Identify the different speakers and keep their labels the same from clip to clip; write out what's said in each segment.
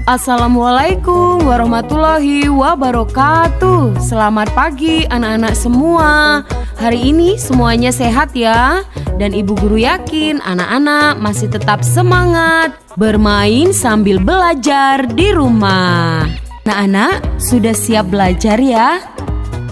Speaker 1: Assalamualaikum warahmatullahi wabarakatuh. Selamat pagi anak-anak semua. Hari ini semuanya sehat ya. Dan ibu guru yakin anak-anak masih tetap semangat bermain sambil belajar di rumah. Anak-anak sudah siap belajar ya?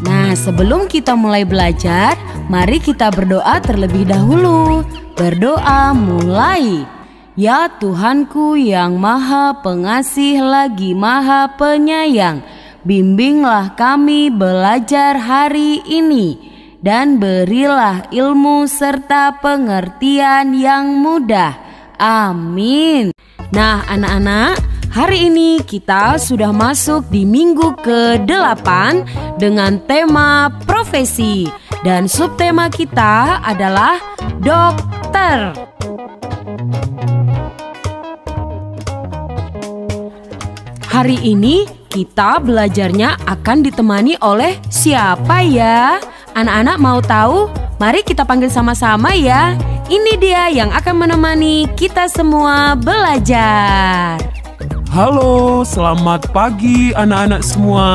Speaker 1: Nah, sebelum kita mulai belajar, mari kita berdoa terlebih dahulu. Berdoa mulai. Ya Tuhanku yang Maha Pengasih lagi Maha Penyayang, bimbinglah kami belajar hari ini dan berilah ilmu serta pengertian yang mudah. Amin. Nah anak-anak, hari ini kita sudah masuk di minggu ke-8 dengan tema profesi. Dan subtema kita adalah dokter. Hari ini kita belajarnya akan ditemani oleh siapa ya? Anak-anak mau tahu? Mari kita panggil sama-sama ya. Ini dia yang akan menemani kita semua belajar.
Speaker 2: Halo, selamat pagi anak-anak semua.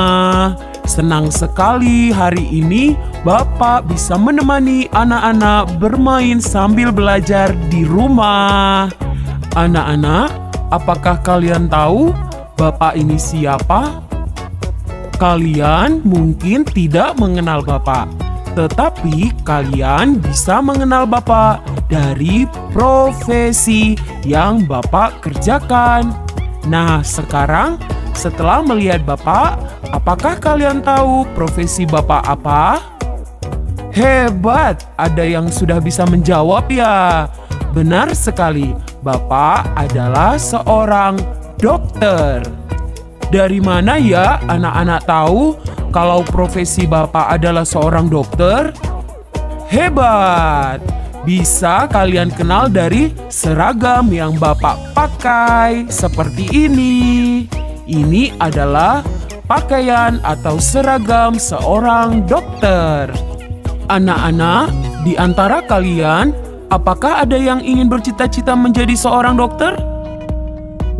Speaker 2: Senang sekali hari ini Bapak bisa menemani anak-anak bermain sambil belajar di rumah. Anak-anak, apakah kalian tahu Bapak ini siapa? Kalian mungkin tidak mengenal Bapak, tetapi kalian bisa mengenal Bapak dari profesi yang Bapak kerjakan. Nah, sekarang setelah melihat Bapak, apakah kalian tahu profesi Bapak apa? Hebat, ada yang sudah bisa menjawab ya. Benar sekali, Bapak adalah seorang dokter. Dari mana ya anak-anak tahu kalau profesi Bapak adalah seorang dokter? Hebat! Bisa kalian kenal dari seragam yang Bapak pakai seperti ini. Ini adalah pakaian atau seragam seorang dokter. Anak-anak, di antara kalian, apakah ada yang ingin bercita-cita menjadi seorang dokter?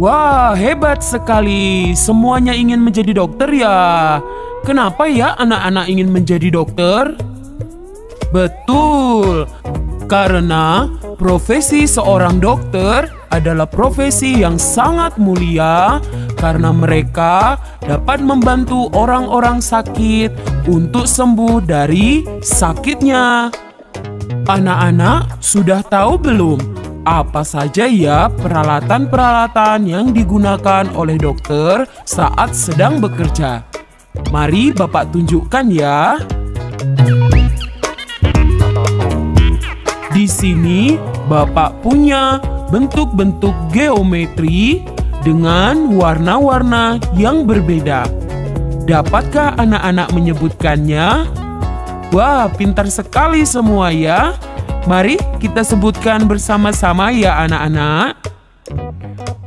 Speaker 2: Wah, hebat sekali. Semuanya ingin menjadi dokter ya. Kenapa ya anak-anak ingin menjadi dokter? Betul, karena profesi seorang dokter adalah profesi yang sangat mulia karena mereka dapat membantu orang-orang sakit untuk sembuh dari sakitnya. Anak-anak sudah tahu belum? Apa saja ya peralatan-peralatan yang digunakan oleh dokter saat sedang bekerja? Mari Bapak tunjukkan ya. Di sini Bapak punya bentuk-bentuk geometri dengan warna-warna yang berbeda. Dapatkah anak-anak menyebutkannya? Wah, pintar sekali semua ya. Mari kita sebutkan bersama-sama ya anak-anak.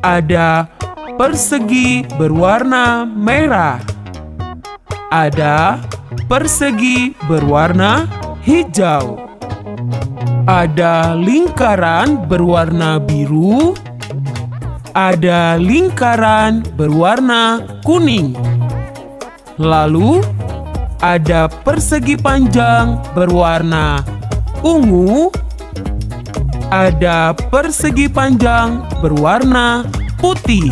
Speaker 2: Ada persegi berwarna merah. Ada persegi berwarna hijau. Ada lingkaran berwarna biru. Ada lingkaran berwarna kuning. Lalu ada persegi panjang berwarna ungu, ada persegi panjang berwarna putih,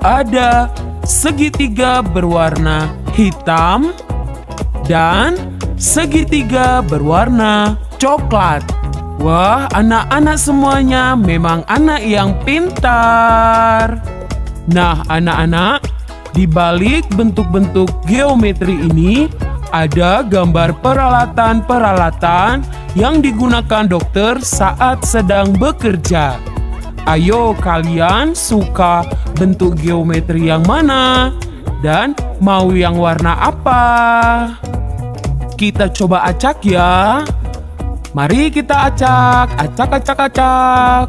Speaker 2: ada segitiga berwarna hitam, dan segitiga berwarna coklat. Wah, anak-anak semuanya memang anak yang pintar. Nah, anak-anak, di balik bentuk-bentuk geometri ini ada gambar peralatan-peralatan yang digunakan dokter saat sedang bekerja. Ayo, kalian suka bentuk geometri yang mana? Dan mau yang warna apa? Kita coba acak ya. Mari kita acak, acak.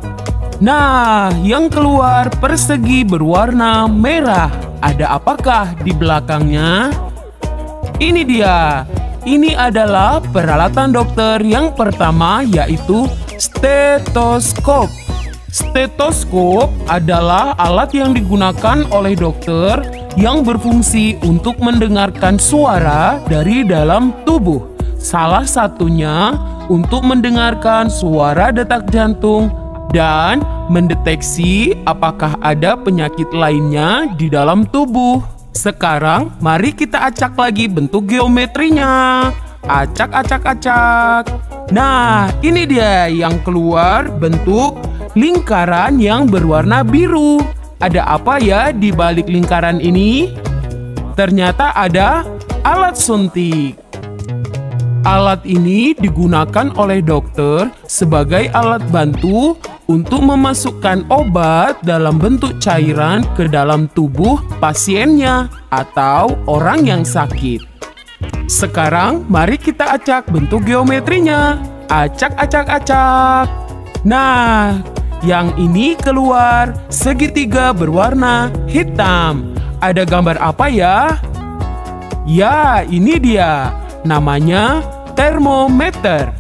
Speaker 2: Nah, yang keluar persegi berwarna merah. Ada apakah di belakangnya? Ini dia. Ini adalah peralatan dokter yang pertama, yaitu stetoskop. Stetoskop adalah alat yang digunakan oleh dokter yang berfungsi untuk mendengarkan suara dari dalam tubuh. Salah satunya untuk mendengarkan suara detak jantung dan mendeteksi apakah ada penyakit lainnya di dalam tubuh. Sekarang mari kita acak lagi bentuk geometrinya. Acak, acak, acak. Nah, ini dia yang keluar bentuk lingkaran yang berwarna biru. Ada apa ya di balik lingkaran ini? Ternyata ada alat suntik. Alat ini digunakan oleh dokter sebagai alat bantu untuk memasukkan obat dalam bentuk cairan ke dalam tubuh pasiennya atau orang yang sakit. Sekarang mari kita acak bentuk geometrinya. Acak, acak, acak. Nah, yang ini keluar segitiga berwarna hitam. Ada gambar apa ya? Ya, ini dia. Namanya termometer.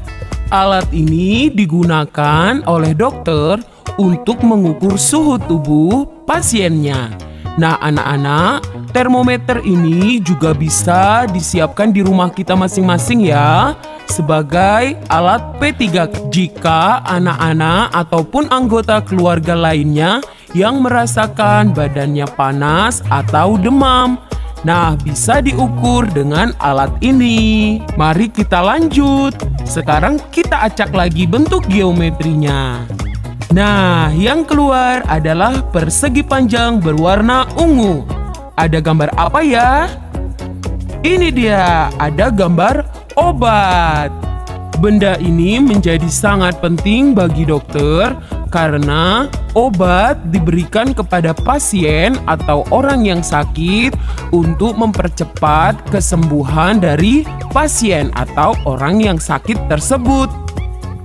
Speaker 2: Alat ini digunakan oleh dokter untuk mengukur suhu tubuh pasiennya. Nah, anak-anak, termometer ini juga bisa disiapkan di rumah kita masing-masing ya, sebagai alat P3 jika anak-anak ataupun anggota keluarga lainnya yang merasakan badannya panas atau demam. Nah, bisa diukur dengan alat ini. Mari kita lanjut. Sekarang kita acak lagi bentuk geometrinya. Nah, yang keluar adalah persegi panjang berwarna ungu. Ada gambar apa ya? Ini dia, ada gambar obat. Benda ini menjadi sangat penting bagi dokter karena obat diberikan kepada pasien atau orang yang sakit untuk mempercepat kesembuhan dari pasien atau orang yang sakit tersebut.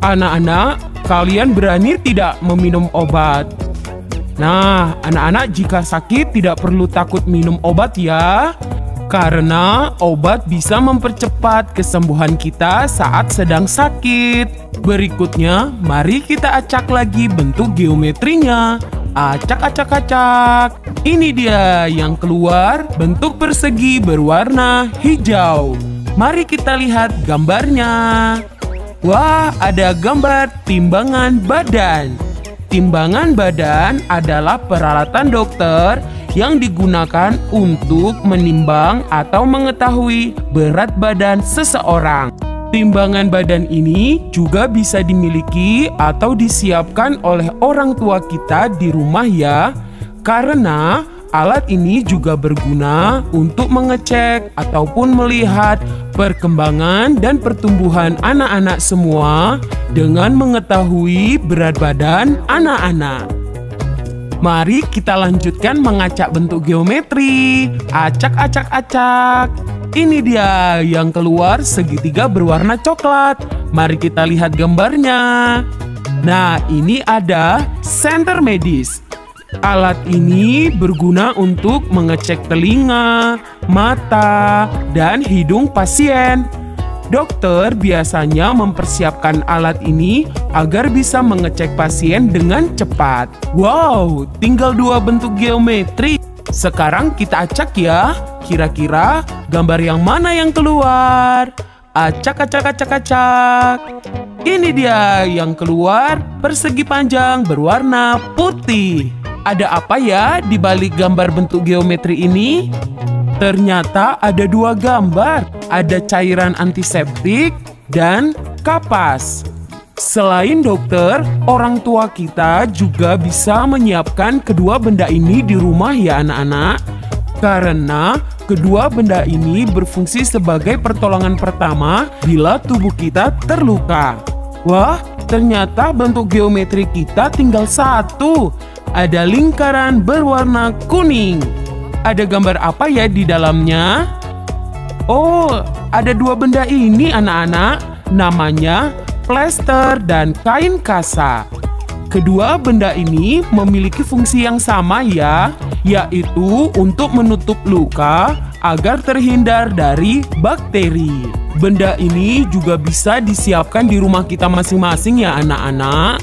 Speaker 2: Anak-anak, kalian berani tidak meminum obat? Nah, anak-anak jika sakit tidak perlu takut minum obat ya, karena obat bisa mempercepat kesembuhan kita saat sedang sakit. Berikutnya, mari kita acak lagi bentuk geometrinya. Acak, acak, acak. Ini dia yang keluar bentuk persegi berwarna hijau. Mari kita lihat gambarnya. Wah, ada gambar timbangan badan. Timbangan badan adalah peralatan dokter yang digunakan untuk menimbang atau mengetahui berat badan seseorang. Timbangan badan ini juga bisa dimiliki atau disiapkan oleh orang tua kita di rumah ya, karena alat ini juga berguna untuk mengecek ataupun melihat perkembangan dan pertumbuhan anak-anak semua dengan mengetahui berat badan anak-anak. Mari kita lanjutkan mengacak bentuk geometri. Acak, acak, acak. Ini dia yang keluar segitiga berwarna coklat. Mari kita lihat gambarnya. Nah, ini ada senter medis. Alat ini berguna untuk mengecek telinga, mata, dan hidung pasien. Dokter biasanya mempersiapkan alat ini agar bisa mengecek pasien dengan cepat. Wow, tinggal 2 bentuk geometri. Sekarang kita acak ya. Kira-kira gambar yang mana yang keluar? Acak, acak, acak, acak. Ini dia yang keluar persegi panjang berwarna putih. Ada apa ya di balik gambar bentuk geometri ini? Ternyata ada 2 gambar. Ada cairan antiseptik dan kapas. Selain dokter, orang tua kita juga bisa menyiapkan kedua benda ini di rumah ya anak-anak. Karena kedua benda ini berfungsi sebagai pertolongan pertama bila tubuh kita terluka. Wah, ternyata bentuk geometri kita tinggal 1. Ada lingkaran berwarna kuning. Ada gambar apa ya di dalamnya? Oh, ada 2 benda ini anak-anak. Namanya plester dan kain kasa. Kedua benda ini memiliki fungsi yang sama ya, yaitu untuk menutup luka agar terhindar dari bakteri. Benda ini juga bisa disiapkan di rumah kita masing-masing ya anak-anak.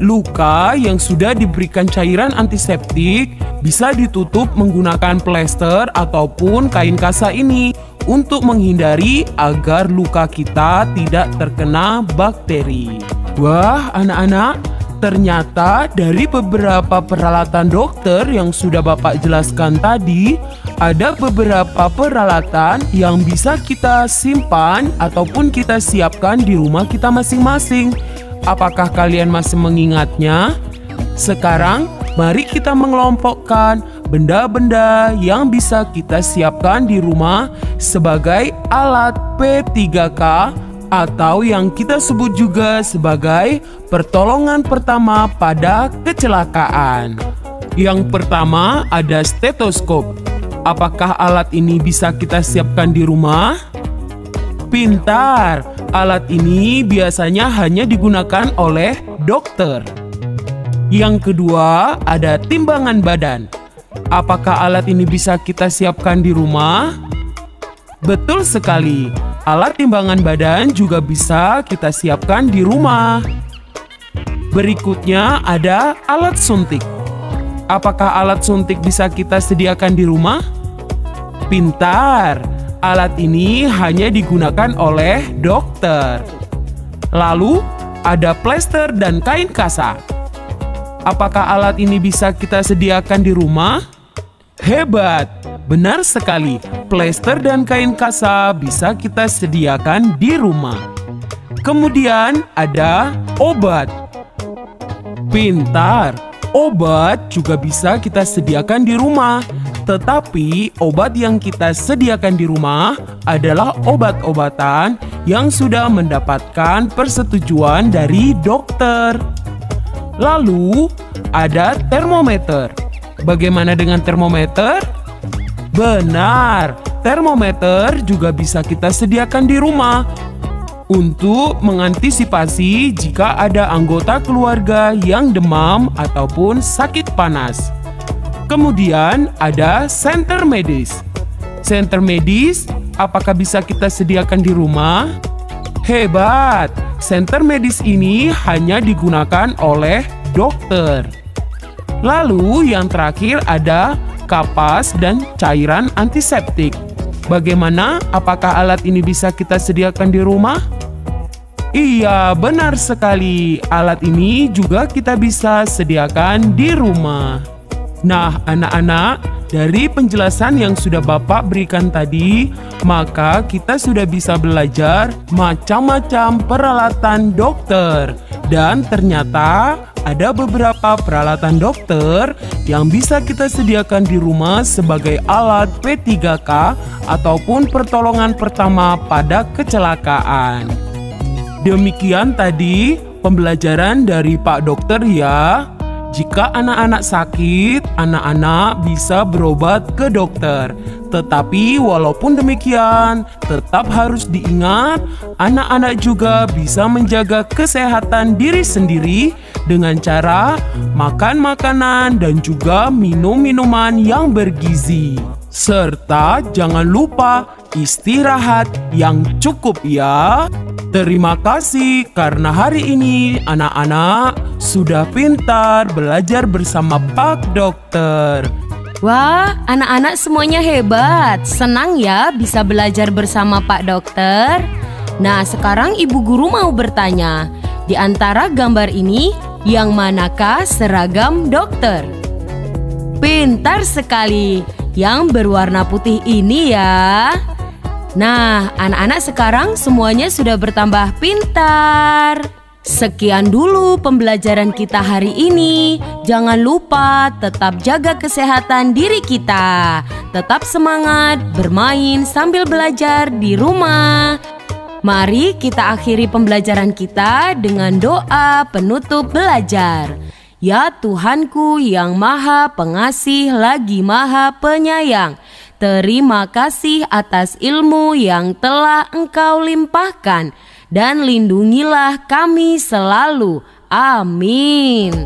Speaker 2: Luka yang sudah diberikan cairan antiseptik bisa ditutup menggunakan plester ataupun kain kasa ini untuk menghindari agar luka kita tidak terkena bakteri. Wah, anak-anak, ternyata dari beberapa peralatan dokter yang sudah Bapak jelaskan tadi, ada beberapa peralatan yang bisa kita simpan ataupun kita siapkan di rumah kita masing-masing. Apakah kalian masih mengingatnya? Sekarang, mari kita mengelompokkan benda-benda yang bisa kita siapkan di rumah sebagai alat P3K atau yang kita sebut juga sebagai pertolongan pertama pada kecelakaan. Yang pertama ada stetoskop. Apakah alat ini bisa kita siapkan di rumah? Pintar, alat ini biasanya hanya digunakan oleh dokter. Yang kedua ada timbangan badan. Apakah alat ini bisa kita siapkan di rumah? Betul sekali, alat timbangan badan juga bisa kita siapkan di rumah. Berikutnya ada alat suntik. Apakah alat suntik bisa kita sediakan di rumah? Pintar, alat ini hanya digunakan oleh dokter. Lalu ada plester dan kain kasa. Apakah alat ini bisa kita sediakan di rumah? Hebat, benar sekali. Plester dan kain kasa bisa kita sediakan di rumah. Kemudian ada obat. Pintar, obat juga bisa kita sediakan di rumah. Tetapi obat yang kita sediakan di rumah adalah obat-obatan yang sudah mendapatkan persetujuan dari dokter. Lalu ada termometer. Bagaimana dengan termometer? Benar, termometer juga bisa kita sediakan di rumah untuk mengantisipasi jika ada anggota keluarga yang demam ataupun sakit panas. Kemudian ada senter medis. Senter medis, apakah bisa kita sediakan di rumah? Hebat, senter medis ini hanya digunakan oleh dokter. Lalu yang terakhir ada kapas dan cairan antiseptik. Bagaimana? Apakah alat ini bisa kita sediakan di rumah? Iya, benar sekali. Alat ini juga kita bisa sediakan di rumah. Nah, anak-anak, dari penjelasan yang sudah Bapak berikan tadi, maka kita sudah bisa belajar macam-macam peralatan dokter. Dan ternyata ada beberapa peralatan dokter yang bisa kita sediakan di rumah sebagai alat P3K ataupun pertolongan pertama pada kecelakaan. Demikian tadi pembelajaran dari Pak Dokter ya. Jika anak-anak sakit, anak-anak bisa berobat ke dokter. Tetapi walaupun demikian, tetap harus diingat, anak-anak juga bisa menjaga kesehatan diri sendiri dengan cara makan makanan dan juga minum minuman yang bergizi. Serta jangan lupa istirahat yang cukup ya. Terima kasih karena hari ini anak-anak sudah pintar belajar bersama Pak Dokter.
Speaker 1: Wah, anak-anak semuanya hebat. Senang ya bisa belajar bersama Pak Dokter. Nah, sekarang Ibu Guru mau bertanya, di antara gambar ini, yang manakah seragam dokter? Pintar sekali, yang berwarna putih ini ya. Nah, anak-anak sekarang semuanya sudah bertambah pintar. Sekian dulu pembelajaran kita hari ini. Jangan lupa tetap jaga kesehatan diri kita. Tetap semangat bermain sambil belajar di rumah. Mari kita akhiri pembelajaran kita dengan doa penutup belajar. Ya Tuhanku yang Maha Pengasih lagi Maha Penyayang, terima kasih atas ilmu yang telah Engkau limpahkan, dan lindungilah kami selalu. Amin.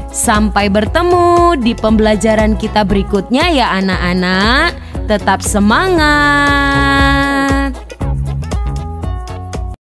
Speaker 1: Sampai bertemu di pembelajaran kita berikutnya ya anak-anak. Tetap semangat.